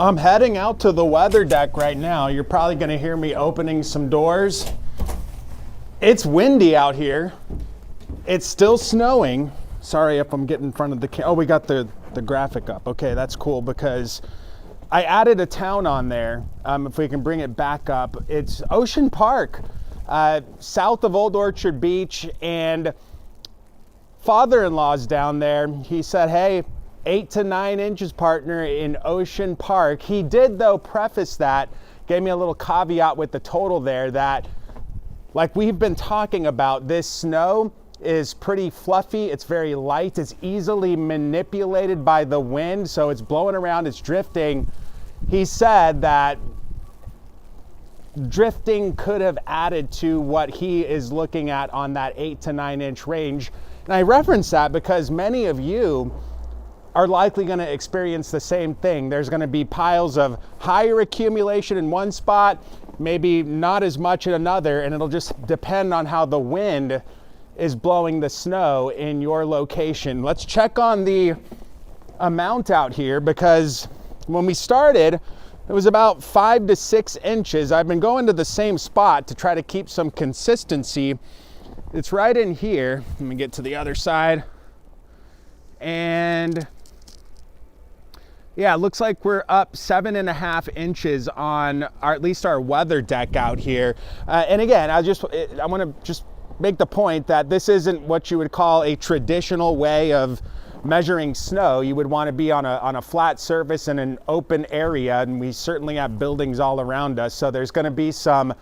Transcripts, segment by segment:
I'm heading out to the weather deck right now. You're probably going to hear me opening some doors. It's windy out here. It's still snowing. Sorry if I'm getting in front of the camera. Oh, we got the graphic up. Okay, that's cool because I added a town on there. If we can bring it back up. It's Ocean Park, south of Old Orchard Beach, and father-in-law's down there. He said, hey, 8 to 9 inches, partner, in Ocean Park. He did, though, preface that, gave me a little caveat with the total there that, like we've been talking about, this snow is pretty fluffy. It's very light. It's easily manipulated by the wind, so it's blowing around, it's drifting. He said that drifting could have added to what he is looking at on that 8 to 9 inch range. And I reference that because many of you are likely going to experience the same thing. There's going to be piles of higher accumulation in one spot, maybe not as much in another, and it'll just depend on how the wind is blowing the snow in your location. Let's check on the amount out here because when we started, it was about 5 to 6 inches. I've been going to the same spot to try to keep some consistency. It's right in here. Let me get to the other side. And yeah, it looks like we're up 7.5 inches on at least our weather deck out here. And again, I want to just make the point that this isn't what you would call a traditional way of measuring snow. You would want to be on a flat surface in an open area, and we certainly have buildings all around us. So there's going to be some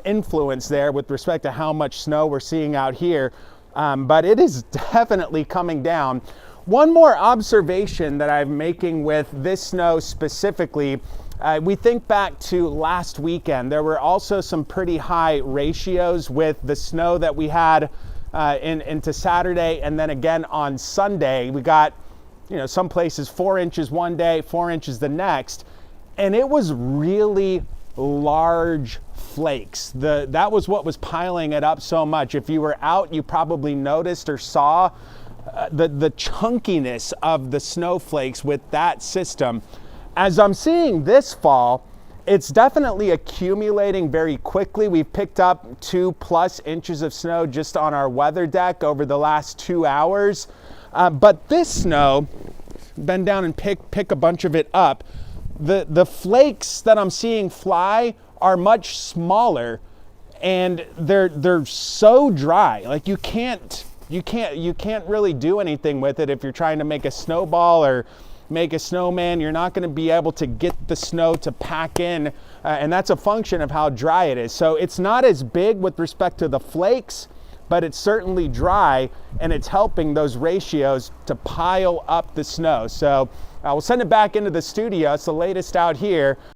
influence there with respect to how much snow we're seeing out here. But it is definitely coming down. One more observation that I'm making with this snow specifically, we think back to last weekend. There were also some pretty high ratios with the snow that we had into Saturday, and then again on Sunday. We got, some places 4 inches one day, 4 inches the next, and it was really large flakes. That was what was piling it up so much. If you were out, you probably noticed or saw the chunkiness of the snowflakes with that system. As I'm seeing this fall, it's definitely accumulating very quickly. We've picked up 2+ inches of snow just on our weather deck over the last 2 hours. But this snow, bend down and pick a bunch of it up. The flakes that I'm seeing fly are much smaller, and they're so dry. Like you can't really do anything with it if you're trying to make a snowball or make a snowman. You're not going to be able to get the snow to pack in, and that's a function of how dry it is. So it's not as big with respect to the flakes, but it's certainly dry, and it's helping those ratios to pile up the snow. So we'll send it back into the studio. It's the latest out here.